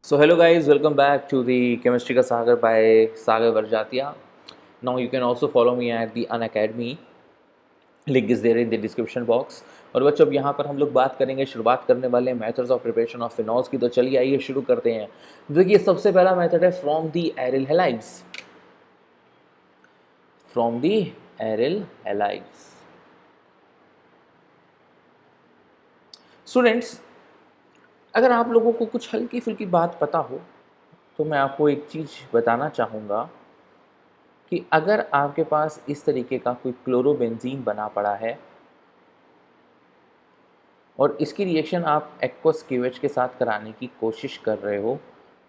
So hello guys, welcome back to the Chemistry ka Sagar by Sagar Varjatia. Now you can also follow me at the Unacademy. Link is there in the description box. और बच्चों अब यहाँ पर हम लोग बात करेंगे, शुरुआत करने वाले हैं methods of preparation of phenols की। तो चलिए आइए शुरू करते हैं। देखिए सबसे पहला मेथड है from the aryl halides. From the aryl halides students, अगर आप लोगों को कुछ हल्की फुल्की बात पता हो तो मैं आपको एक चीज़ बताना चाहूँगा कि अगर आपके पास इस तरीके का कोई क्लोरोबेंजीन बना पड़ा है और इसकी रिएक्शन आप एक्वस केवेज के साथ कराने की कोशिश कर रहे हो,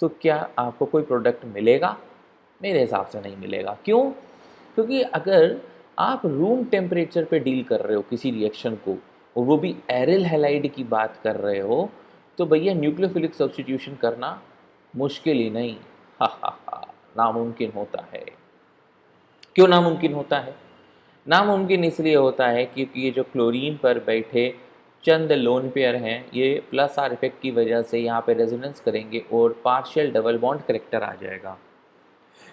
तो क्या आपको कोई प्रोडक्ट मिलेगा? मेरे हिसाब से नहीं मिलेगा। क्यों? क्योंकि अगर आप रूम टेम्परेचर पे डील कर रहे हो किसी रिएक्शन को और वो भी एरिल हैलाइड की बात कर रहे हो, तो भैया न्यूक्लियोफिलिक सब्स्टिट्यूशन करना मुश्किल ही नहीं, हा नामुमकिन होता है। क्यों नामुमकिन होता है? नामुमकिन इसलिए होता है क्योंकि ये जो क्लोरीन पर बैठे चंद लोन पेयर हैं, ये प्लस आर इफेक्ट की वजह से यहाँ पे रेजोनेंस करेंगे और पार्शियल डबल बॉन्ड करेक्टर आ जाएगा।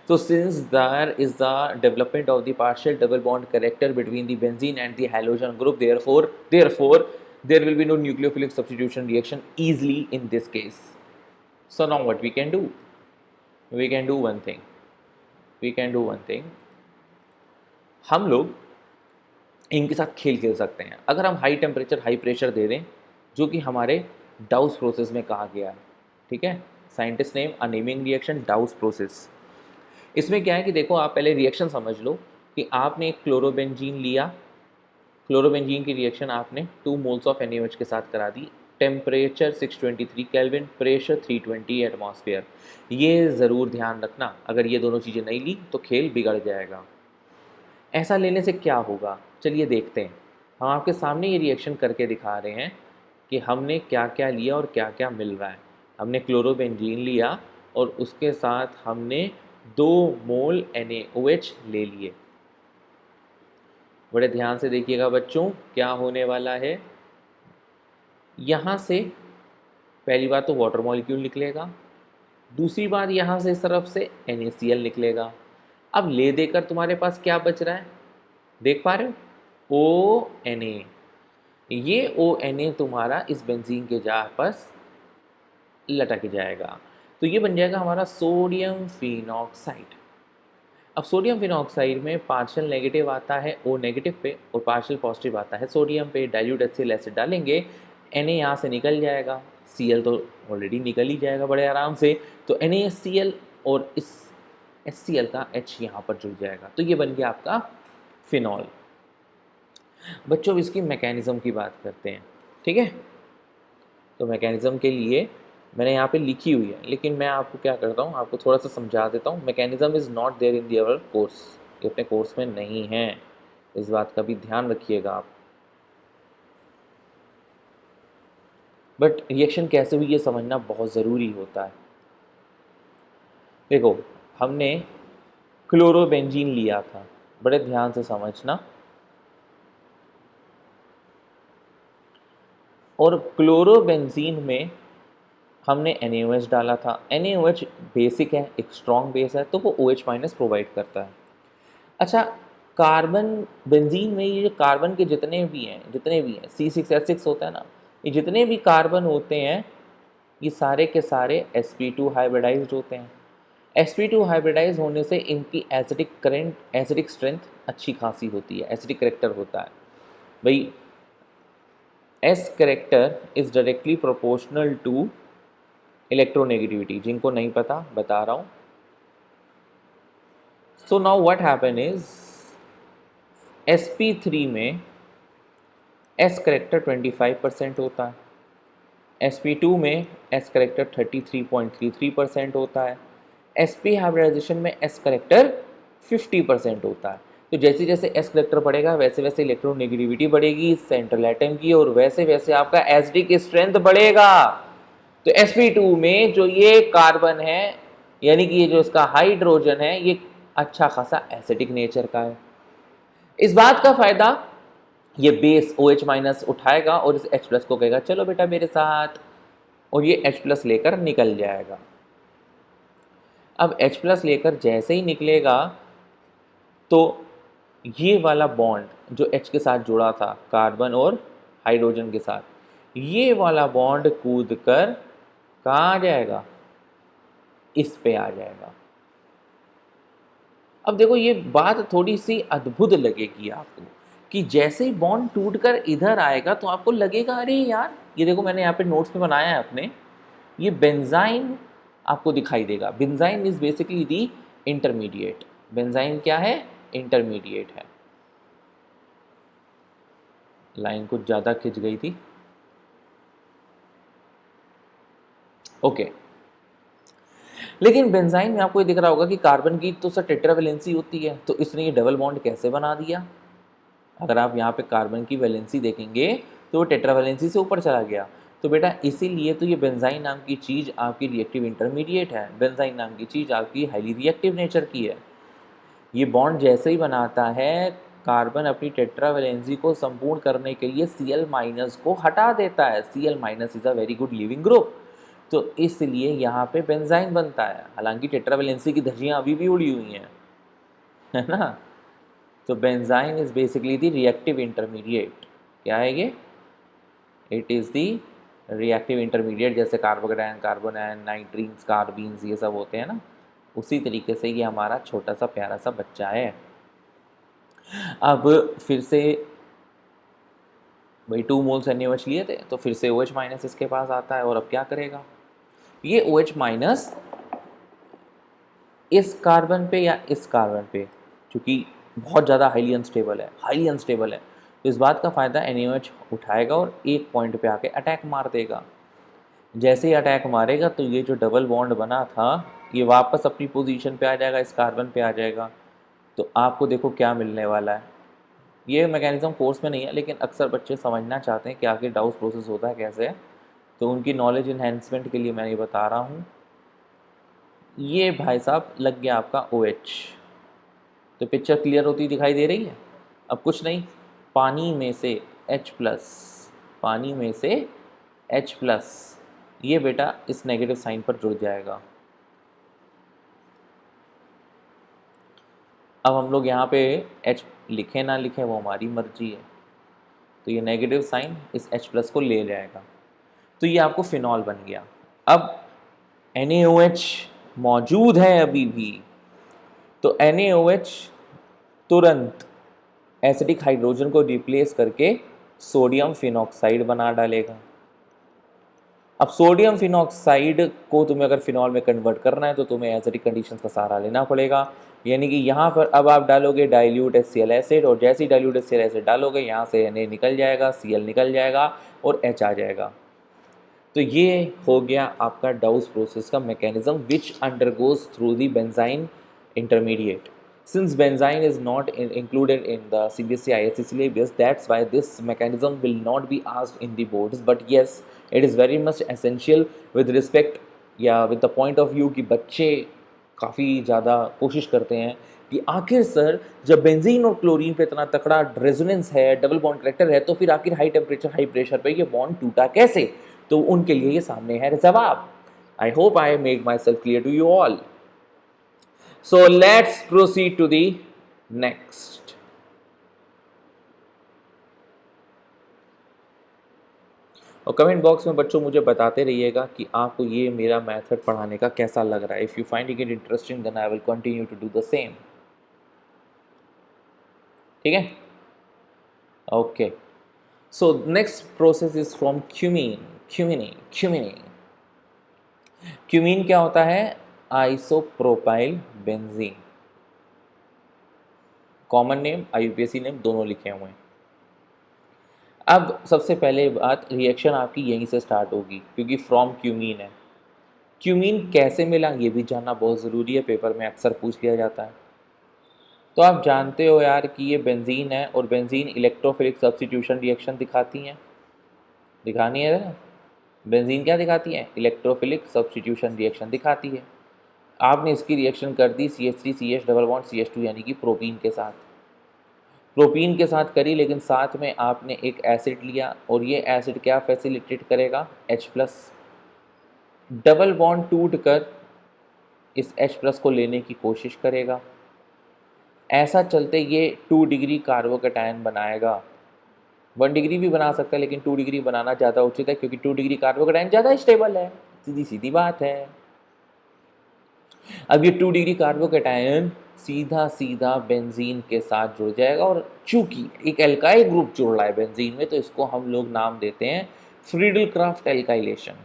So since there is the development of the partial double bond character between the benzene and the halogen group, therefore there will be no nucleophilic substitution reaction easily in this case. So now what we can do? We can do one thing. हम लोग इनके साथ खेल खेल सकते हैं। अगर हम हाई टेम्परेचर हाई प्रेशर दे दें, जो कि हमारे डाउस प्रोसेस में कहा गया है, ठीक है, साइंटिस्ट नेम अ नेमिंग रिएक्शन डाउस प्रोसेस। इसमें क्या है कि देखो, आप पहले रिएक्शन समझ लो कि आपने एक क्लोरोबेंजीन लिया, क्लोरोबेंजीन की रिएक्शन आपने 2 मोल्स ऑफ NaOH के साथ करा दी, टेम्परेचर 623 केल्विन, प्रेशर 320 एटमॉस्फेयर। ये ज़रूर ध्यान रखना, अगर ये दोनों चीज़ें नहीं ली तो खेल बिगड़ जाएगा। ऐसा लेने से क्या होगा, चलिए देखते हैं। हम आपके सामने ये रिएक्शन करके दिखा रहे हैं कि हमने क्या क्या लिया और क्या क्या मिल रहा है। हमने क्लोरोबेंजीन लिया और उसके साथ हमने 2 मोल NaOH ले लिए। बड़े ध्यान से देखिएगा बच्चों, क्या होने वाला है। यहाँ से पहली बात तो वाटर मॉलिक्यूल निकलेगा, दूसरी बात यहाँ से इस तरफ से NaCl निकलेगा। अब ले देकर तुम्हारे पास क्या बच रहा है, देख पा रहे हो, ONa। ये ONa तुम्हारा इस बेंजीन के जार पर लटक जाएगा, तो ये बन जाएगा हमारा सोडियम फिनॉक्साइड। अब सोडियम फिनॉक्साइड में पार्शियल नेगेटिव आता है O नेगेटिव पे और पार्शियल पॉजिटिव आता है सोडियम पे। डाइल्यूट HCl एसिड डालेंगे, Na यहाँ से निकल जाएगा, Cl तो ऑलरेडी निकल ही जाएगा बड़े आराम से, तो NaCl और इस HCl का H यहाँ पर जुड़ जाएगा, तो ये बन गया आपका फिनॉल। बच्चों अब इसकी मैकेनिज़्म की बात करते हैं, ठीक है। तो मैकेनिज़्म के लिए मैंने यहाँ पे लिखी हुई है, लेकिन मैं आपको क्या करता हूँ, आपको थोड़ा सा समझा देता हूँ। Mechanism is not there in their course, ये अपने कोर्स में नहीं है, इस बात का भी ध्यान रखिएगा आप। बट रिएक्शन कैसे हुई ये समझना बहुत ज़रूरी होता है। देखो, हमने क्लोरोबेंजीन लिया था, बड़े ध्यान से समझना, और क्लोरोबेंजीन में हमने NaOH डाला था। NaOH बेसिक है, एक स्ट्रॉन्ग बेस है, तो वो OH माइनस प्रोवाइड करता है। अच्छा, कार्बन बेंजीन में ये जो कार्बन के जितने भी हैं C6H6 होता है ना, ये जितने भी कार्बन होते हैं ये सारे के सारे sp2 हाइब्रिडाइज्ड होते हैं। sp2 हाइब्रिडाइज होने से इनकी एसिडिक स्ट्रेंथ अच्छी खासी होती है, एसिडिक करेक्टर होता है। भाई S character is directly proportional to electronegativity, जिनको नहीं पता बता रहा हूँ। So now what happen is sp3 में S करेक्टर 25% होता है, sp2 में S करेक्टर 33.33% होता है, sp हाइब्रिडाइजेशन में S करेक्टर 50% होता है। तो जैसे जैसे S करेक्टर बढ़ेगा वैसे वैसे इलेक्ट्रोनेगेटिविटी बढ़ेगी सेंट्रल एटम की, और वैसे वैसे आपका एसिडिक स्ट्रेंथ बढ़ेगा। तो sp2 में जो ये कार्बन है, यानी कि ये जो इसका हाइड्रोजन है, ये अच्छा खासा एसिडिक नेचर का है। इस बात का फायदा ये बेस OH माइनस उठाएगा और इस H प्लस को कहेगा चलो बेटा मेरे साथ, और ये H प्लस लेकर निकल जाएगा। अब H प्लस लेकर जैसे ही निकलेगा तो ये वाला बॉन्ड जो H के साथ जुड़ा था कार्बन और हाइड्रोजन के साथ, ये वाला बॉन्ड कूद कर कहाँ आ जाएगा, इस पे आ जाएगा। अब देखो ये बात थोड़ी सी अद्भुत लगेगी आपको कि जैसे ही बॉन्ड टूटकर इधर आएगा तो आपको लगेगा अरे यार, ये देखो मैंने यहाँ पे नोट्स में बनाया है अपने, ये बेंजाइन आपको दिखाई देगा। Benzene is basically the intermediate. Benzene क्या है, इंटरमीडिएट है। लाइन कुछ ज़्यादा खिंच गई थी, ओके। लेकिन बेंजाइन में आपको ये दिख रहा होगा कि कार्बन की तो सर टेट्रावेलेंसी होती है, तो इसने ये डबल बॉन्ड कैसे बना दिया। अगर आप यहाँ पे कार्बन की वैलेंसी देखेंगे तो वो टेट्रावेलेंसी से ऊपर चला गया। तो बेटा इसीलिए तो ये बेंजाइन नाम की चीज़ आपकी रिएक्टिव इंटरमीडिएट है। बेंजाइन नाम की चीज़ आपकी हाईली रिएक्टिव नेचर की है। ये बॉन्ड जैसे ही बनाता है, कार्बन अपनी टेट्रावेलेंसी को संपूर्ण करने के लिए Cl माइनस को हटा देता है। Cl minus is a very good leaving group, तो इसलिए यहाँ पे बेंजाइन बनता है। हालांकि टेट्रावेलेंसी की धज्जियाँ अभी भी उड़ी हुई हैं, है ना। तो benzene is basically the reactive intermediate. क्या है ये, it is the reactive intermediate. जैसे कार्बोकेटायन, कार्बोनायन, नाइट्रीन्स, कार्बीन्स, ये सब होते हैं ना, उसी तरीके से ये हमारा छोटा सा प्यारा सा बच्चा है। अब फिर से भाई 2 मोल्स NaOH लिए थे, तो फिर से OH माइनस इसके पास आता है, और अब क्या करेगा, ये OH माइनस इस कार्बन पे या इस कार्बन पे, चूँकि बहुत ज़्यादा हाईली अनस्टेबल है, तो इस बात का फ़ायदा NaOH उठाएगा और एक पॉइंट पे आके अटैक मार देगा। जैसे ही अटैक मारेगा तो ये जो डबल बॉन्ड बना था ये वापस अपनी पोजीशन पे आ जाएगा, इस कार्बन पे आ जाएगा। तो आपको देखो क्या मिलने वाला है। ये मैकेनिज्म कोर्स में नहीं है, लेकिन अक्सर बच्चे समझना चाहते हैं कि आगे डाउस प्रोसेस होता है कैसे है, तो उनकी नॉलेज इन्हेंसमेंट के लिए मैं ये बता रहा हूँ। ये भाई साहब लग गया आपका OH। तो पिक्चर क्लियर होती दिखाई दे रही है। अब कुछ नहीं, पानी में से H प्लस, पानी में से H प्लस, ये बेटा इस नेगेटिव साइन पर जुड़ जाएगा। अब हम लोग यहाँ पे H लिखें ना लिखें वो हमारी मर्जी है, तो ये नेगेटिव साइन इस H प्लस को ले जाएगा, तो ये आपको फिनॉल बन गया। अब NaOH मौजूद है अभी भी, तो NaOH तुरंत एसिडिक हाइड्रोजन को रिप्लेस करके सोडियम फिनॉक्साइड बना डालेगा। अब सोडियम फिनॉक्साइड को तुम्हें अगर फिनॉल में कन्वर्ट करना है तो तुम्हें एसिडिक कंडीशंस का सहारा लेना पड़ेगा। यानी कि यहाँ पर अब आप डालोगे डाइल्यूट HCl एसिड, और जैसे ही डाइल्यूट HCl एसिड डालोगे यहाँ से Na निकल जाएगा, Cl निकल जाएगा और H आ जाएगा। तो ये हो गया आपका डाउस प्रोसेस का mechanism which undergoes through the benzene intermediate. Since benzene is not included in the CBSE ISC syllabus, that's why this mechanism will not be asked in the boards. But yes, it is very much essential with respect या with the point of view कि बच्चे काफ़ी ज़्यादा कोशिश करते हैं कि आखिर सर जब बेंजीन और क्लोरीन पे इतना तकड़ा रेजोनेंस है, डबल बॉन्ड करेक्टर है, तो फिर आखिर हाई टेम्परेचर हाई प्रेशर पे ये बॉन्ड टूटा कैसे। तो उनके लिए ये सामने है जवाब। I hope I make myself clear to you all. So let's proceed to the next. और कमेंट बॉक्स में बच्चों मुझे बताते रहिएगा कि आपको ये मेरा मेथड पढ़ाने का कैसा लग रहा है. If you finding it interesting then I will continue to do the same. ठीक है, okay. So next process is from cumene. Cumene क्या होता है, isopropyl benzene. Common name IUPAC name दोनों लिखे हुए हैं. अब सबसे पहले बात, रिएक्शन आपकी यहीं से स्टार्ट होगी क्योंकि फ्रॉम क्यूमीन है. क्यूमीन कैसे मिला ये भी जानना बहुत ज़रूरी है, पेपर में अक्सर पूछ लिया जाता है. तो आप जानते हो यार कि ये बेंजीन है और बेंजीन इलेक्ट्रोफिलिक सब्स्टिट्यूशन रिएक्शन दिखाती हैं. दिखानी है ना, बेंजीन क्या दिखाती है, इलेक्ट्रोफिलिक सब्स्टिट्यूशन रिएक्शन दिखाती है. आपने इसकी रिएक्शन कर दी CH3CH डबल बॉन्ड CH2 यानी कि प्रोपीन के साथ. प्रोपीन के साथ करी, लेकिन साथ में आपने एक एसिड लिया और ये एसिड क्या फैसिलिटेट करेगा, H प्लस. डबल बॉन्ड टूट कर इस H+ को लेने की कोशिश करेगा। ऐसा चलते ये 2 डिग्री कार्बोकैटायन बनाएगा। 1 डिग्री भी बना सकता है, लेकिन 2 डिग्री बनाना ज़्यादा उचित है क्योंकि 2 डिग्री कार्बोकैटायन ज़्यादा स्टेबल है। सीधी सीधी बात है। अब ये 2 डिग्री कार्बोकैटायन सीधा सीधा बेंजीन के साथ जुड़ जाएगा, और चूंकि एक एल्काइल ग्रुप जुड़ रहा है बेंजीन में, तो इसको हम लोग नाम देते हैं फ्रीडल क्राफ्ट एल्काइलेशन।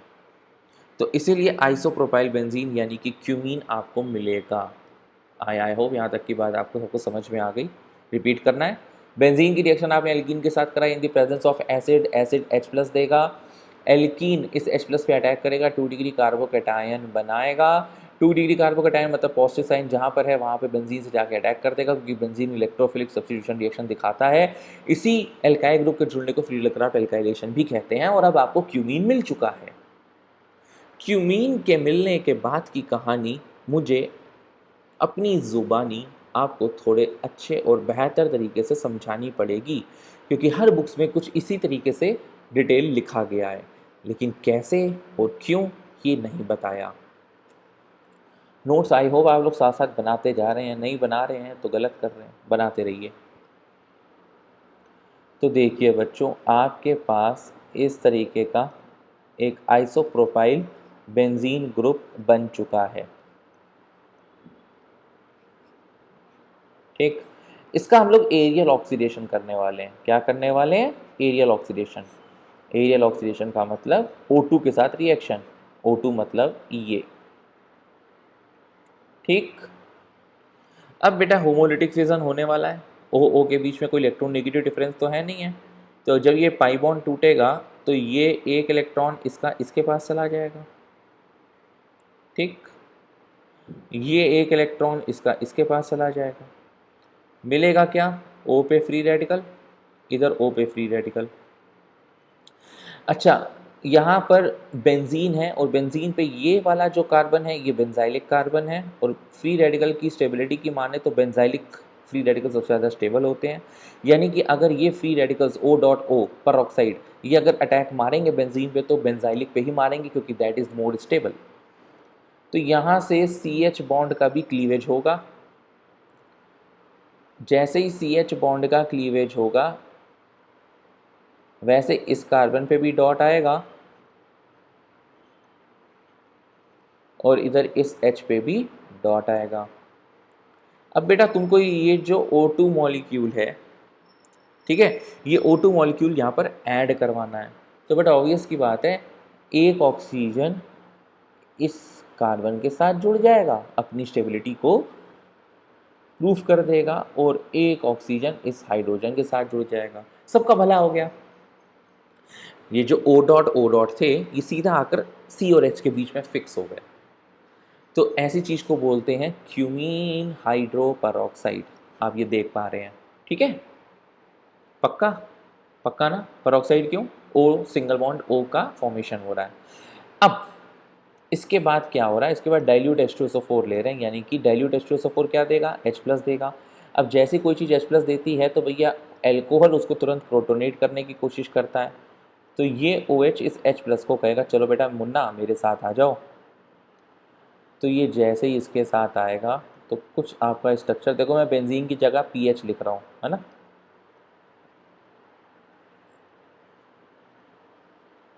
तो इसीलिए आइसोप्रोपाइल बेंजीन यानी कि क्यूमीन आपको मिलेगा। आई होप यहाँ तक की बात आपको सबको समझ में आ गई। रिपीट करना है, बेंजीन की रिएक्शन आपने एल्कीन के साथ कराई, in the presence of acid, acid H+ देगा, एल्कीन इस H+ पे अटैक करेगा, 2 डिग्री कार्बोकैटायन बनाएगा। 2 डिग्री कार्बोकैटायन मतलब पॉजिटिव साइन जहाँ पर है वहाँ पे बेंजीन से जाके अटैक कर देगा, क्योंकि बेंजीन इलेक्ट्रोफिलिक सब्स्टिट्यूशन रिएक्शन दिखाता है। इसी एल्काइल ग्रुप के जुड़ने को फ्रीडल क्राफ्ट एल्काइलेशन भी कहते हैं। और अब आपको क्यूमीन मिल चुका है। क्यूमीन के मिलने के बाद की कहानी मुझे अपनी ज़ुबानी आपको थोड़े अच्छे और बेहतर तरीके से समझानी पड़ेगी, क्योंकि हर बुक्स में कुछ इसी तरीके से डिटेल लिखा गया है, लेकिन कैसे और क्यों ये नहीं बताया। नोट्स आई होप आप लोग साथ साथ बनाते जा रहे हैं, नहीं बना रहे हैं तो गलत कर रहे हैं, बनाते रहिए। तो देखिए बच्चों, आपके पास इस तरीके का एक आइसोप्रोपाइल बेंजीन ग्रुप बन चुका है। ठीक, इसका हम लोग एरियल ऑक्सीडेशन करने वाले हैं। क्या करने वाले हैं? Aerial oxidation. एरियल ऑक्सीडेशन का मतलब O2 के साथ रिएक्शन, O2 मतलब ये। ठीक, अब बेटा होमोलिटिक फिजन होने वाला है। O के बीच में कोई इलेक्ट्रॉन नेगेटिव डिफरेंस तो है नहीं है, तो जब ये पाई बॉन्ड टूटेगा तो ये एक इलेक्ट्रॉन इसका इसके पास चला जाएगा। ठीक, ये एक इलेक्ट्रॉन इसका इसके पास चला जाएगा। मिलेगा क्या? O पे फ्री रेडिकल, इधर O पे फ्री रेडिकल। अच्छा, यहाँ पर बेंजीन है और बेंजीन पे ये वाला जो कार्बन है ये बेंजाइलिक कार्बन है, और फ्री रेडिकल की स्टेबिलिटी की माने तो बेंजाइलिक फ्री रेडिकल सबसे ज़्यादा स्टेबल होते हैं। यानी कि अगर ये फ्री रेडिकल्स O.O पर ऑक्साइड ये अगर अटैक मारेंगे बेंजीन पे तो बेंजाइलिक पे ही मारेंगे, क्योंकि दैट इज़ मोर स्टेबल। तो यहाँ से CH बॉन्ड का भी क्लीवेज होगा। जैसे ही CH बॉन्ड का क्लीवेज होगा वैसे इस कार्बन पे भी डॉट आएगा और इधर इस H पे भी डॉट आएगा। अब बेटा तुमको ये जो O2 मॉलिक्यूल है, ठीक है, ये O2 मॉलिक्यूल यहाँ पर ऐड करवाना है। तो बेटा ऑब्वियस की बात है, एक ऑक्सीजन इस कार्बन के साथ जुड़ जाएगा, अपनी स्टेबिलिटी को प्रूफ कर देगा, और एक ऑक्सीजन इस हाइड्रोजन के साथ जुड़ जाएगा। सबका भला हो गया। ये जो O.O थे ये सीधा आकर C और H के बीच में फिक्स हो गए। तो ऐसी चीज़ को बोलते हैं क्यूमीन हाइड्रो परऑक्साइड। आप ये देख पा रहे हैं, ठीक है? पक्का पक्का ना? परऑक्साइड क्यों? O सिंगल बॉन्ड O का फॉर्मेशन हो रहा है। अब इसके बाद क्या हो रहा है? इसके बाद डाइल्यूट H2SO4 ले रहे हैं, यानी कि डाइल्यूट H2SO4 क्या देगा? H+ देगा। अब जैसे कोई चीज़ H+ देती है तो भैया एल्कोहल उसको तुरंत प्रोटोनेट करने की कोशिश करता है। तो ये OH इस H+ को कहेगा चलो बेटा मुन्ना मेरे साथ आ जाओ। तो ये जैसे ही इसके साथ आएगा तो कुछ आपका स्ट्रक्चर देखो, मैं बेंजीन की जगह पीएच लिख रहा हूँ, है ना।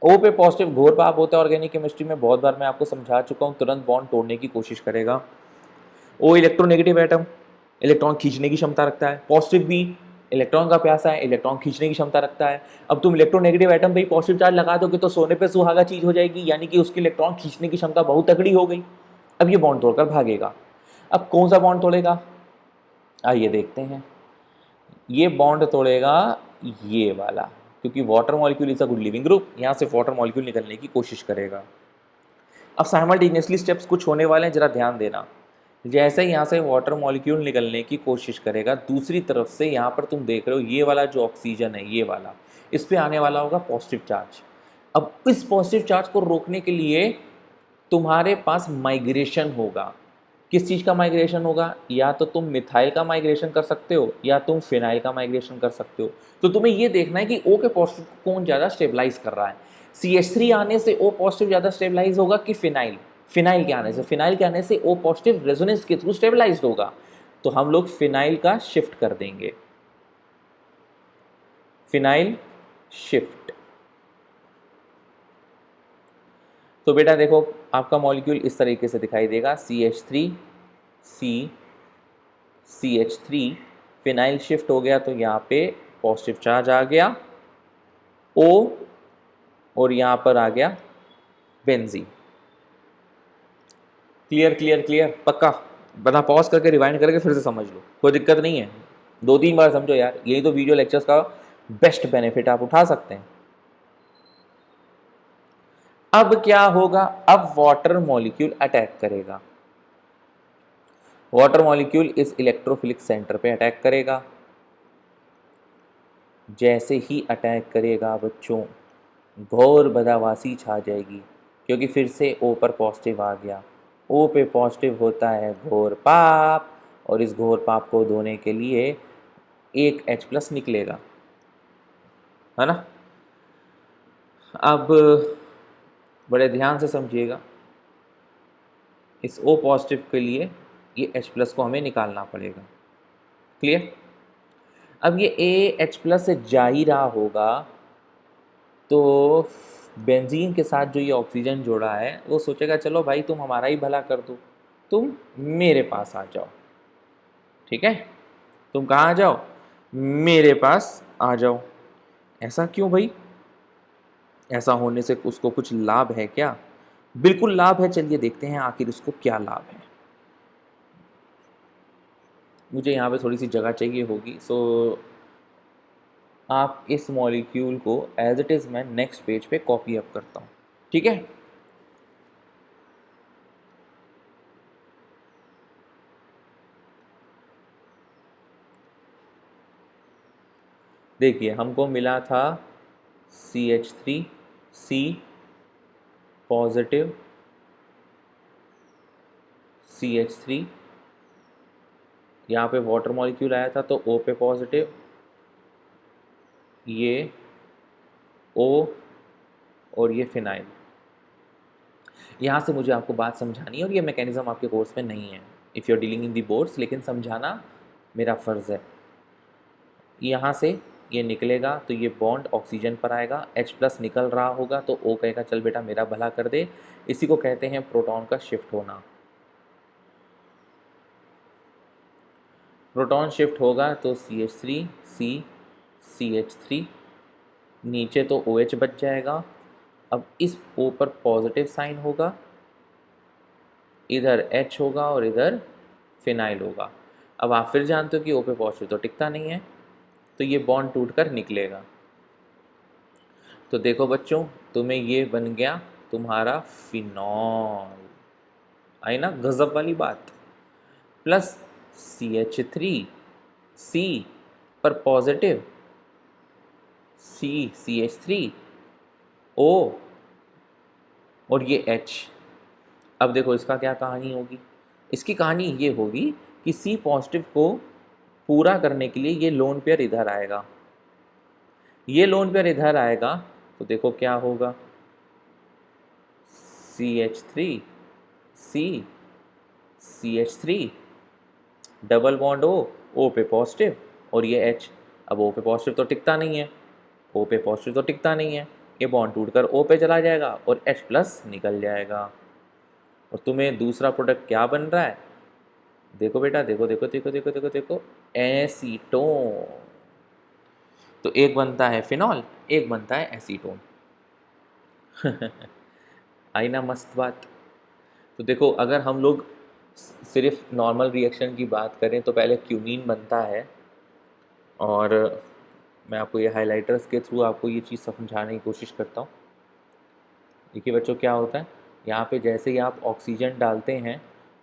ओ पे पॉजिटिव घोर पाप होता है ऑर्गेनिक केमिस्ट्री में, बहुत बार मैं आपको समझा चुका हूँ, तुरंत बॉन्ड तोड़ने की कोशिश करेगा। ओ इलेक्ट्रोनेगेटिव एटम, इलेक्ट्रॉन खींचने की क्षमता रखता है। पॉजिटिव भी इलेक्ट्रॉन का प्यासा है, इलेक्ट्रॉन खींचने की क्षमता रखता है। अब तुम इलेक्ट्रोनेगेटिव एटम पे ही पॉजिटिव चार्ज लगा दोगे तो सोने पे सुहागा चीज हो जाएगी, यानी कि उसकी इलेक्ट्रॉन खींचने की क्षमता बहुत तगड़ी हो गई। अब ये बॉन्ड तोड़कर भागेगा। अब कौन सा बॉन्ड तोड़ेगा? आइए देखते हैं। ये बॉन्ड तोड़ेगा ये वाला, क्योंकि water molecule is a good leaving group, यहाँ से वाटर मॉलिक्यूल निकलने की कोशिश करेगा। अब साइमल्टेनियसली स्टेप्स कुछ होने वाले हैं, जरा ध्यान देना। जैसे ही यहाँ से वाटर मॉलिक्यूल निकलने की कोशिश करेगा, दूसरी तरफ से यहाँ पर तुम देख रहे हो ये वाला जो ऑक्सीजन है ये वाला, इस पे आने वाला होगा पॉजिटिव चार्ज। अब इस पॉजिटिव चार्ज को रोकने के लिए तुम्हारे पास माइग्रेशन होगा। किस चीज़ का माइग्रेशन होगा? या तो तुम मिथाइल का माइग्रेशन कर सकते हो या तुम फिनाइल का माइग्रेशन कर सकते हो। तो तुम्हें ये देखना है कि O के पॉजिटिव कौन ज़्यादा स्टेबलाइज कर रहा है। CH3 आने से O पॉजिटिव ज़्यादा स्टेबलाइज होगा कि फिनाइल? फिनाइल के आने से, फिनाइल के आने से O पॉजिटिव रेजोनेंस के थ्रू स्टेबलाइज्ड होगा, तो हम लोग फिनाइल का शिफ्ट कर देंगे, फिनाइल शिफ्ट। तो बेटा देखो आपका मॉलिक्यूल इस तरीके से दिखाई देगा, CH3 CH3, फिनाइल शिफ्ट हो गया तो यहाँ पे पॉजिटिव चार्ज आ गया O, और यहाँ पर आ गया बेंजीन। क्लियर क्लियर क्लियर, पक्का? बता, पॉज करके रिवाइंड करके फिर से समझ लो, कोई दिक्कत नहीं है, 2-3 बार समझो यार, यही तो वीडियो लेक्चर्स का बेस्ट बेनिफिट आप उठा सकते हैं। अब क्या होगा, अब वाटर मॉलिक्यूल अटैक करेगा, वाटर मॉलिक्यूल इस इलेक्ट्रोफिलिक सेंटर पे अटैक करेगा। जैसे ही अटैक करेगा बच्चों, घोर बदहवासी छा जाएगी, क्योंकि फिर से O पर पॉजिटिव आ गया, O पे पॉजिटिव होता है घोर पाप, और इस घोर पाप को धोने के लिए एक H+ निकलेगा, है ना। अब बड़े ध्यान से समझिएगा, इस O पॉजिटिव के लिए ये H+ को हमें निकालना पड़ेगा। क्लियर? अब ये AH+ से जा ही रहा होगा, तो बेंजीन के साथ जो ये ऑक्सीजन जोड़ा है वो सोचेगा चलो भाई तुम हमारा ही भला कर दो, तुम मेरे पास आ जाओ, ठीक है, तुम कहाँ आ जाओ, मेरे पास आ जाओ। ऐसा क्यों भाई, ऐसा होने से उसको कुछ लाभ है क्या? बिल्कुल लाभ है, चलिए देखते हैं आखिर उसको क्या लाभ है। मुझे यहाँ पे थोड़ी सी जगह चाहिए होगी, सो आप इस मॉलिक्यूल को एज इट इज़ मैं नेक्स्ट पेज पे कॉपी अप करता हूँ, ठीक है। देखिए हमको मिला था CH3C पॉजिटिव, CH3, यहाँ पे वाटर मॉलिक्यूल आया था तो O पे पॉजिटिव, ये O और ये फिनाइल। यहाँ से मुझे आपको बात समझानी है और ये मैकेनिज्म आपके कोर्स में नहीं है, if you are dealing in the boards, लेकिन समझाना मेरा फ़र्ज़ है। यहाँ से ये निकलेगा तो ये बॉन्ड ऑक्सीजन पर आएगा, H+ निकल रहा होगा तो O कहेगा चल बेटा मेरा भला कर दे, इसी को कहते हैं प्रोटॉन का शिफ्ट होना। प्रोटॉन शिफ्ट होगा तो CH3C CH3, नीचे तो OH बच जाएगा। अब इस O पर पॉजिटिव साइन होगा, इधर H होगा और इधर फिनाइल होगा। अब आप फिर जानते हो कि O पे पॉजिटिव तो टिकता नहीं है, तो ये बॉन्ड टूटकर निकलेगा। तो देखो बच्चों, तुम्हें ये बन गया तुम्हारा फिनॉल, आई ना गजब वाली बात। प्लस CH3C पर पॉजिटिव, CH3O और ये H। अब देखो इसका क्या कहानी होगी, इसकी कहानी ये होगी कि C पॉजिटिव को पूरा करने के लिए ये लोन पेयर इधर आएगा, ये लोन पेयर इधर आएगा तो देखो क्या होगा, CH3C CH3 double bond O पे पॉजिटिव और ये H। अब O पे पॉजिटिव तो टिकता नहीं है, O पे पॉजिटिव तो टिकता नहीं है, ये बॉन्ड टूटकर O पे चला जाएगा और H+ निकल जाएगा। और तुम्हें दूसरा प्रोडक्ट क्या बन रहा है, देखो बेटा, देखो देखो देखो देखो देखो देखो, एसीटोन। तो एक बनता है फिनॉल, एक बनता है एसीटोन। आई ना मस्त बात। तो देखो अगर हम लोग सिर्फ नॉर्मल रिएक्शन की बात करें तो पहले क्यूमीन बनता है, और मैं आपको ये हाइलाइटर्स के थ्रू आपको ये चीज़ समझाने की कोशिश करता हूँ। देखिए बच्चों क्या होता है, यहाँ पे जैसे ही आप ऑक्सीजन डालते हैं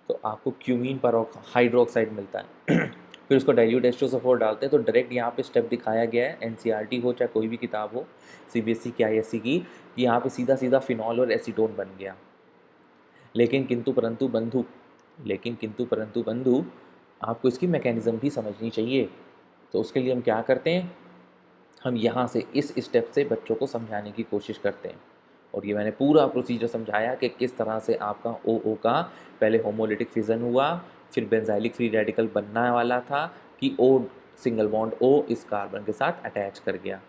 तो आपको क्यूमीन पर हाइड्रोक्साइड मिलता है। फिर उसको डाइल्यूट H2SO4 डालते हैं तो डायरेक्ट यहाँ पे स्टेप दिखाया गया है, NCERT हो चाहे कोई भी किताब हो, CBSE की ISC की, कि यहाँ पे सीधा सीधा फिनॉल और एसीटोन बन गया। लेकिन किंतु परंतु बंधु आपको इसकी मैकेनिज़्म भी समझनी चाहिए। तो उसके लिए हम क्या करते हैं, हम यहाँ से इस स्टेप से बच्चों को समझाने की कोशिश करते हैं। और ये मैंने पूरा प्रोसीजर समझाया कि किस तरह से आपका OO का पहले होमोलिटिक फिजन हुआ, फिर बेंजाइलिक फ्री रेडिकल बनने वाला था कि O सिंगल बॉन्ड O इस कार्बन के साथ अटैच कर गया,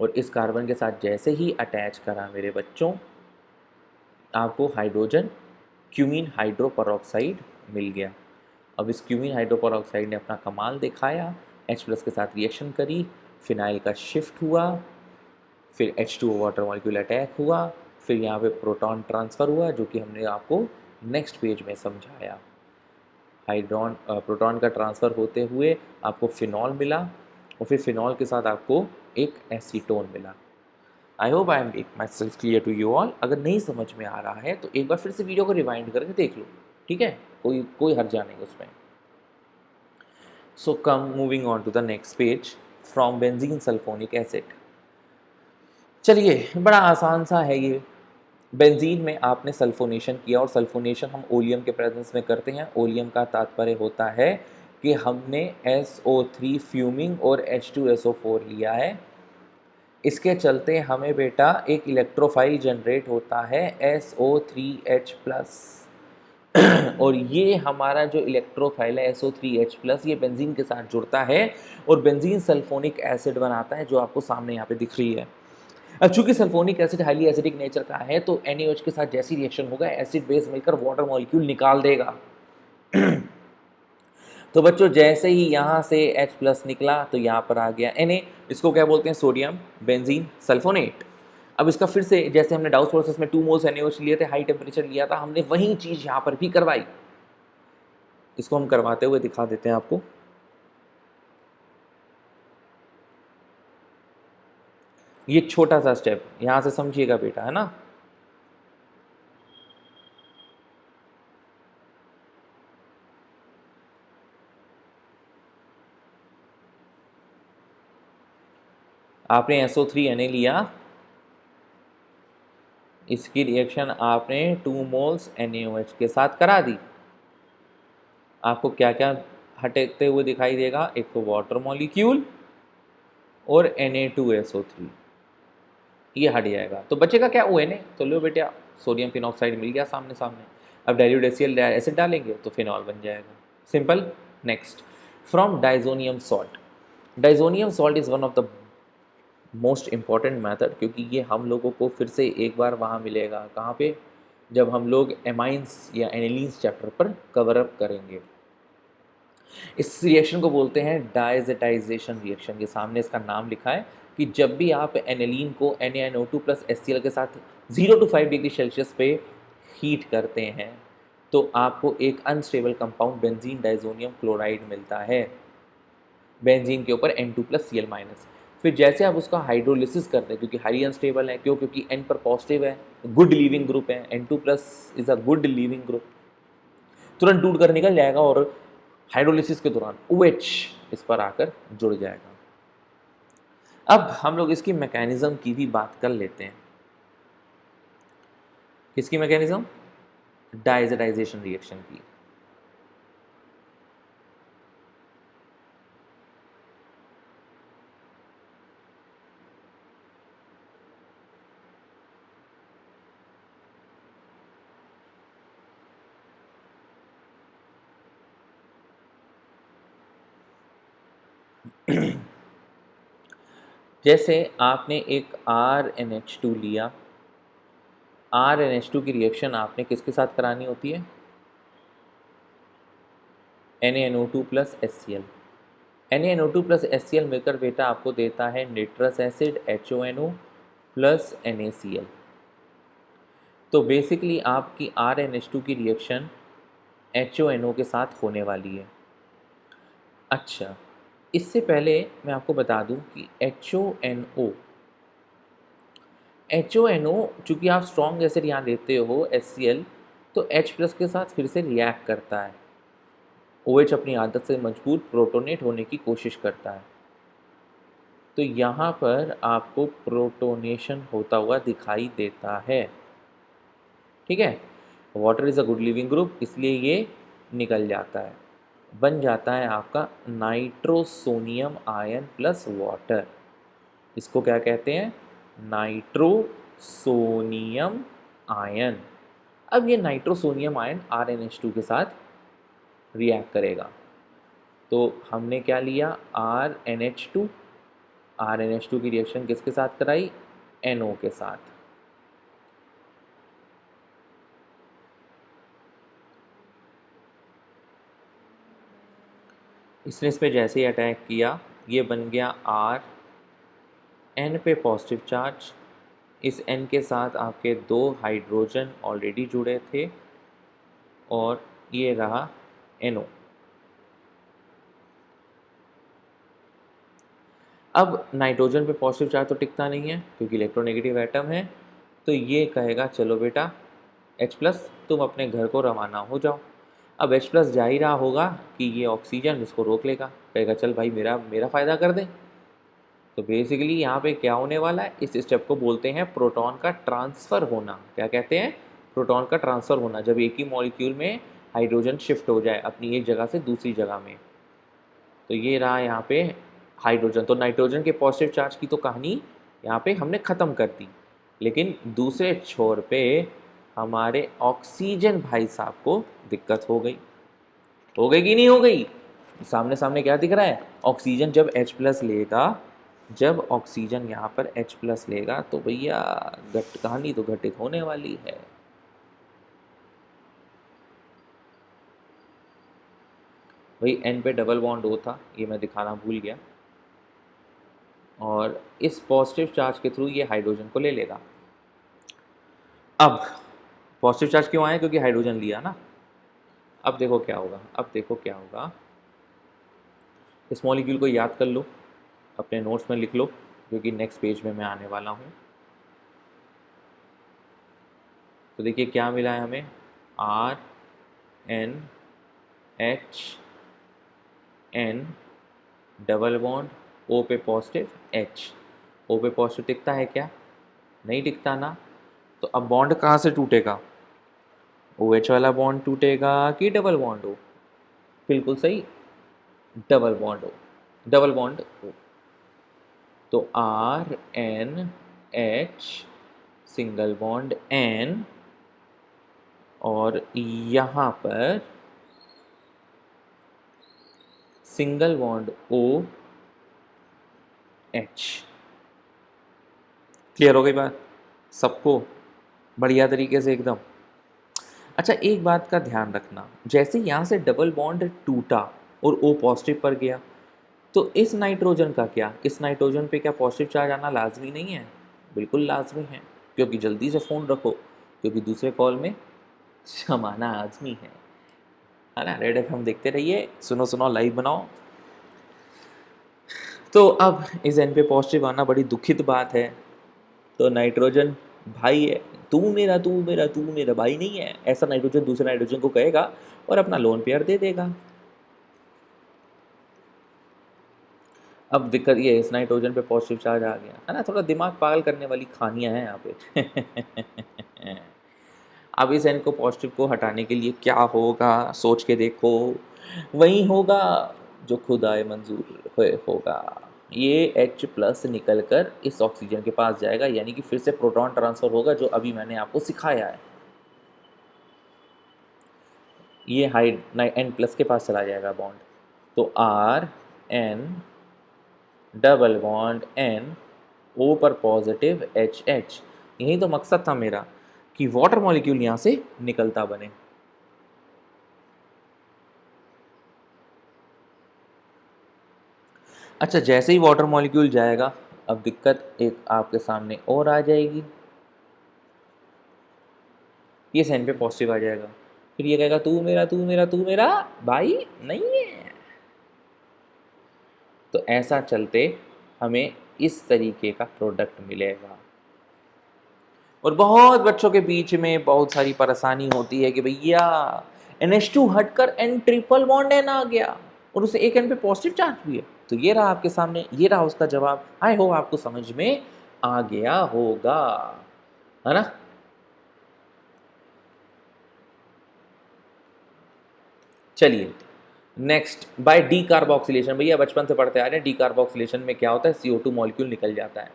और इस कार्बन के साथ जैसे ही अटैच करा मेरे बच्चों, आपको हाइड्रोजन क्यूमीन हाइड्रोपरऑक्साइड मिल गया। अब इस क्यूमीन हाइड्रोपरऑक्साइड ने अपना कमाल दिखाया, H+ के साथ रिएक्शन करी, फिनाइल का शिफ्ट हुआ, फिर H2O वाटर मॉलिक्यूल अटैक हुआ, फिर यहाँ पे प्रोटॉन ट्रांसफ़र हुआ जो कि हमने आपको नेक्स्ट पेज में समझाया। प्रोटॉन का ट्रांसफ़र होते हुए आपको फिनॉल मिला, और फिर फिनॉल के साथ आपको एक एसीटोन मिला। I hope I am make myself clear to you all. अगर नहीं समझ में आ रहा है तो एक बार फिर से वीडियो को रिवाइंड करके देख लो, ठीक है, कोई हर्जा नहीं उसमें। So come moving on to the next page, from benzene sulphonic acid. चलिए, बड़ा आसान सा है ये। बेंजीन में आपने सल्फोनेशन किया, और सल्फोनेशन हम ओलियम के प्रेजेंस में करते हैं। ओलियम का तात्पर्य होता है कि हमने SO3 फ्यूमिंग और H2SO4 लिया है। इसके चलते हमें बेटा एक इलेक्ट्रोफाइल जनरेट होता है SO3H+, और ये हमारा जो इलेक्ट्रोफाइल है SO3H+, ये बेंजीन के साथ जुड़ता है और बेंजीन सल्फोनिक एसिड बनाता है, जो आपको सामने यहाँ पे दिख रही है। अब चूंकि sulphonic acid highly acidic nature का है, तो NaOH के साथ जैसी रिएक्शन होगा, एसिड बेस मिलकर वाटर मॉलिक्यूल निकाल देगा। तो बच्चों, जैसे ही यहाँ से H+ निकला तो यहाँ पर आ गया Na, इसको क्या बोलते हैं, सोडियम बेंजीन सल्फोनेट। अब इसका फिर से, जैसे हमने डाउस प्रोसेस में 2 मोल्स NaOH लिए थे, हाई टेम्परेचर लिया था, हमने वही चीज़ यहाँ पर भी करवाई। इसको हम करवाते हुए दिखा देते हैं आपको। ये छोटा सा स्टेप यहाँ से समझिएगा बेटा, है ना। आपने SO3Na लिया, इसकी रिएक्शन आपने 2 मोल्स NaOH के साथ करा दी। आपको क्या क्या हटते हुए दिखाई देगा, एक तो वाटर मॉलिक्यूल और Na2SO3, ये हट जाएगा। तो बचेगा क्या, ONA। तो लो बेटा, सोडियम फिनॉक्साइड मिल गया सामने सामने। अब डाइल्यूट एसिड डालेंगे तो फिनॉल बन जाएगा, simple. Next, from diazonium salt. Diazonium salt is one of the most important method, क्योंकि ये हम लोगों को फिर से एक बार वहाँ मिलेगा, कहाँ पे, जब हम लोग एमाइंस या एनिलीन्स चैप्टर पर कवर अप करेंगे। इस रिएक्शन को बोलते हैं डायजेटाइजेशन रिएक्शन। के सामने इसका नाम लिखा है कि जब भी आप एनिलीन को NaNO2 प्लस HCl के साथ 0 to 5 डिग्री सेल्सियस पे हीट करते हैं, तो आपको एक unstable compound benzene diazonium chloride मिलता है, बेंजीन के ऊपर N2+Cl-। फिर जैसे आप उसका हाइड्रोलिसिस करते हैं, क्योंकि हाईली अनस्टेबल है, क्यों, क्योंकि N पर पॉजिटिव है, गुड लीविंग ग्रुप है, N2+ is a good leaving group, तुरंत टूट कर निकल जाएगा और हाइड्रोलिसिस के दौरान OH इस पर आकर जुड़ जाएगा। अब हम लोग इसकी मैकेनिज्म की भी बात कर लेते हैं। किसकी मैकेनिज्म, डायजेटाइजेशन रिएक्शन की। जैसे आपने एक RNH2 लिया, RNH2 की रिएक्शन आपने किसके साथ करानी होती है, NaNO2 plus HCl। NaNO2 plus HCl मिलकर बेटा आपको देता है निट्रस एसिड HONO प्लस NaCl। तो बेसिकली आपकी RNH2 की रिएक्शन HONO के साथ होने वाली है। अच्छा, इससे पहले मैं आपको बता दूं कि HONO चूँकि आप स्ट्रॉन्ग एसिड यहाँ लेते हो HCl, तो H+ के साथ फिर से रिएक्ट करता है। OH अपनी आदत से मजबूत प्रोटोनेट होने की कोशिश करता है, तो यहाँ पर आपको प्रोटोनेशन होता हुआ दिखाई देता है, ठीक है। Water is a good leaving group, इसलिए ये निकल जाता है, बन जाता है आपका नाइट्रोसोनियम आयन प्लस वाटर। इसको क्या कहते हैं, नाइट्रो सोनियम आयन। अब ये नाइट्रोसोनियम आयन RnH2 के साथ रिएक्ट करेगा। तो हमने क्या लिया, RnH2। RnH2 की रिएक्शन किसके साथ कराई, NO के साथ। इसने इस पे जैसे ही अटैक किया, ये बन गया R, N पे पॉजिटिव चार्ज। इस N के साथ आपके 2 हाइड्रोजन ऑलरेडी जुड़े थे और ये रहा NO। अब नाइट्रोजन पे पॉजिटिव चार्ज तो टिकता नहीं है क्योंकि इलेक्ट्रोनेगेटिव एटम है, तो ये कहेगा चलो बेटा H+, तुम अपने घर को रवाना हो जाओ। अब H+ जा ही रहा होगा कि ये ऑक्सीजन इसको रोक लेगा, कहेगा चल भाई मेरा मेरा फ़ायदा कर दे। तो बेसिकली यहाँ पे क्या होने वाला है, इस स्टेप को बोलते हैं प्रोटॉन का ट्रांसफ़र होना। क्या कहते हैं, प्रोटॉन का ट्रांसफ़र होना, जब एक ही मॉलिक्यूल में हाइड्रोजन शिफ्ट हो जाए अपनी एक जगह से दूसरी जगह में। तो ये रहा यहाँ पे हाइड्रोजन। तो नाइट्रोजन के पॉजिटिव चार्ज की तो कहानी यहाँ पे हमने ख़त्म कर दी, लेकिन दूसरे छोर पे हमारे ऑक्सीजन भाई साहब को दिक्कत हो गई। हो गई कि नहीं हो गई, सामने सामने क्या दिख रहा है, ऑक्सीजन जब H+ लेगा, जब ऑक्सीजन यहाँ पर H+ लेगा तो भैया कहानी तो घटित होने वाली है। भाई N पे डबल बॉन्ड O था, ये मैं दिखाना भूल गया, और इस पॉजिटिव चार्ज के थ्रू ये हाइड्रोजन को ले लेगा। अब पॉजिटिव चार्ज क्यों आया, क्योंकि हाइड्रोजन लिया ना। अब देखो क्या होगा, अब देखो क्या होगा, इस मॉलिक्यूल को याद कर लो, अपने नोट्स में लिख लो, क्योंकि नेक्स्ट पेज में मैं आने वाला हूँ। तो देखिए क्या मिला है हमें, RnH N double bond O पे पॉजिटिव H। O पे पॉजिटिव टिकता है क्या, नहीं टिकता ना। तो अब बॉन्ड कहाँ से टूटेगा, OH वाला बॉन्ड टूटेगा कि डबल बॉन्ड O, बिल्कुल सही, double bond O, double bond O। तो RnH सिंगल बॉन्ड N, और यहाँ पर सिंगल बॉन्ड OH। क्लियर हो गई बात सबको, बढ़िया तरीके से एकदम। अच्छा एक बात का ध्यान रखना, जैसे यहाँ से डबल बॉन्ड टूटा और O पॉजिटिव पर गया, तो इस नाइट्रोजन का क्या, इस नाइट्रोजन पे क्या पॉजिटिव चार्ज आना लाजमी नहीं है, बिल्कुल लाजमी है, क्योंकि जल्दी से फ़ोन रखो, क्योंकि दूसरे कॉल में जमाना आजमी है ना। रेड एफएम देखते रहिए, सुनो सुनो लाइव बनाओ। तो अब इस एन पे पॉजिटिव आना बड़ी दुखित बात है। तो नाइट्रोजन भाई है, तू मेरा तू मेरा तू मेरा भाई नहीं है, ऐसा नाइट्रोजन दूसरे नाइट्रोजन को कहेगा और अपना लोन पेयर दे देगा। अब दिक्कत ये है, इस नाइट्रोजन पे पॉजिटिव चार्ज आ गया है ना, थोड़ा दिमाग पागल करने वाली कहानियाँ हैं यहाँ पे। अब इस एन को पॉजिटिव को हटाने के लिए क्या होगा, सोच के देखो, वही होगा जो खुदाए मंजूर होगा। ये H+ निकल कर इस ऑक्सीजन के पास जाएगा, यानी कि फिर से प्रोटॉन ट्रांसफ़र होगा, जो अभी मैंने आपको सिखाया है। ये N+ के पास चला जाएगा बॉन्ड, तो RN double bond N, O पर पॉजिटिव HH। यही तो मकसद था मेरा कि वाटर मॉलिक्यूल यहाँ से निकलता बने। अच्छा जैसे ही वाटर मॉलिक्यूल जाएगा, अब दिक्कत एक आपके सामने और आ जाएगी, ये एन पे पॉजिटिव आ जाएगा, फिर ये कहेगा तू मेरा तू मेरा तू मेरा भाई नहीं है। तो ऐसा चलते हमें इस तरीके का प्रोडक्ट मिलेगा। और बहुत बच्चों के बीच में बहुत सारी परेशानी होती है कि भैया NH2 हटकर N ट्रिपल बॉन्ड N आ गया और उसे एक N पे पॉजिटिव चार्ज भी है। तो ये रहा आपके सामने, ये रहा उसका जवाब। आई होप आपको समझ में आ गया होगा, है ना। चलिए नेक्स्ट, बाय डी कार्बोक्सिलेशन। भैया बचपन से पढ़ते आ रहे हैं, डी कार्बोक्सिलेशन में क्या होता है, CO2 मॉलिक्यूल निकल जाता है,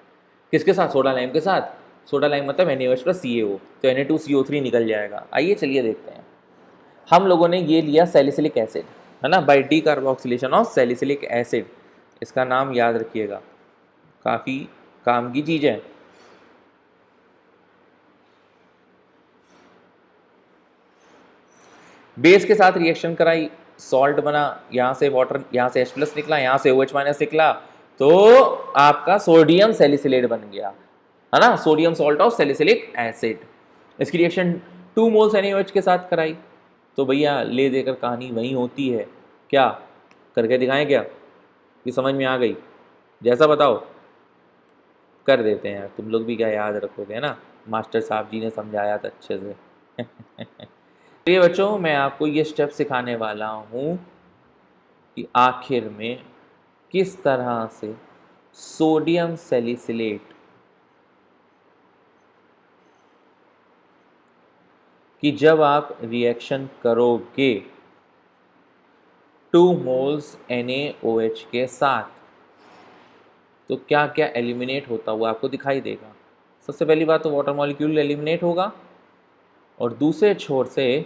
किसके साथ, सोडा लाइम के साथ। सोडा लाइम मतलब NaOH प्लस CaO, तो Na2CO3 निकल जाएगा। आइए चलिए देखते हैं। हम लोगों ने ये लिया सैलिसिलिक एसिड, है ना, by D carboxylation of salicylic acid. इसका नाम याद रखिएगा, काफ़ी काम की चीज़ है। बेस के साथ रिएक्शन कराई, सॉल्ट बना, यहाँ से वाटर, यहाँ से H प्लस निकला, यहाँ से OH माइनस निकला, तो आपका सोडियम सैलिसिलेट बन गया, है ना, sodium salt of salicylic acid. इसकी रिएक्शन 2 मोल्स NaOH के साथ कराई, तो भैया ले देकर कहानी वहीं होती है। क्या करके दिखाएं क्या? ये समझ में आ गई? जैसा बताओ कर देते हैं। तुम लोग भी क्या याद रखोगे, है ना, मास्टर साहब जी ने समझाया था अच्छे से। तो ये बच्चों, मैं आपको ये स्टेप सिखाने वाला हूँ कि आखिर में किस तरह से सोडियम सैलिसिलेट कि जब आप रिएक्शन करोगे 2 मोल्स NaOH के साथ, तो क्या क्या एलिमिनेट होता हुआ आपको दिखाई देगा। सबसे पहली बात तो वाटर मॉलिक्यूल एलिमिनेट होगा, और दूसरे छोर से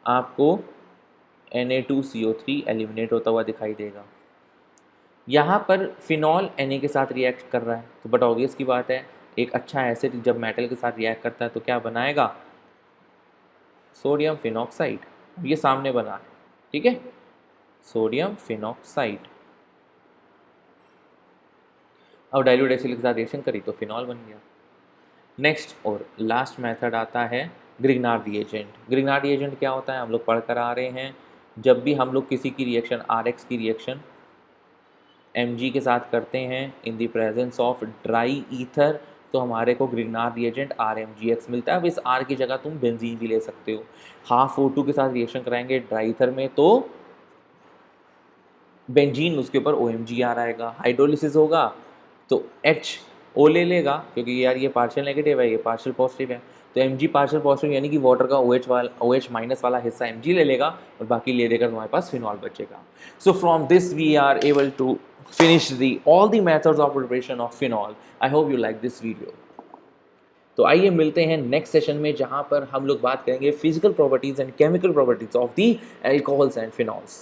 आपको Na2CO3 एलिमिनेट होता हुआ दिखाई देगा। यहाँ पर फिनॉल Na के साथ रिएक्ट कर रहा है, तो बट ऑब्वियस की बात है, एक अच्छा एसिड जब मेटल के साथ रिएक्ट करता है तो क्या बनाएगा? Sodium phenoxide. ये सामने बना है, ठीक है, सोडियम फिनॉक्साइड। अब डाइल्यूट एसिड के साथ रिएक्शन करी तो फिनॉल बन गया। नेक्स्ट और लास्ट मेथड आता है ग्रिग्नार्ड रिएजेंट। ग्रिग्नार्ड रिएजेंट क्या होता है? हम लोग पढ़ कर आ रहे हैं, जब भी हम लोग किसी की रिएक्शन RX की रिएक्शन Mg के साथ करते हैं in the presence of dry ether, तो हमारे को ग्रिग्नार्ड रिएजेंट RMgX मिलता है। अब इस R की जगह तुम बेंजीन भी ले सकते हो। हाफ O2 के साथ रिएक्शन कराएंगे ड्राई ईथर में, तो बेंजीन उसके ऊपर OMg आ रहेगा। हाइड्रोलिसिस होगा तो HO ले लेगा, क्योंकि यार ये पार्शियल नेगेटिव है, ये पार्शियल पॉजिटिव है, तो Mg पार्शियल पॉजिटिव यानी कि वाटर का OH माइनस वाला हिस्सा Mg ले लेगा, और बाकी ले देकर तुम्हारे पास फिनॉल बचेगा। So from this we are able to finish all the methods of preparation of phenol. I hope you like this video. तो आइए मिलते हैं नेक्स्ट सेशन में, जहां पर हम लोग बात करेंगे physical properties and chemical properties of the alcohols and phenols.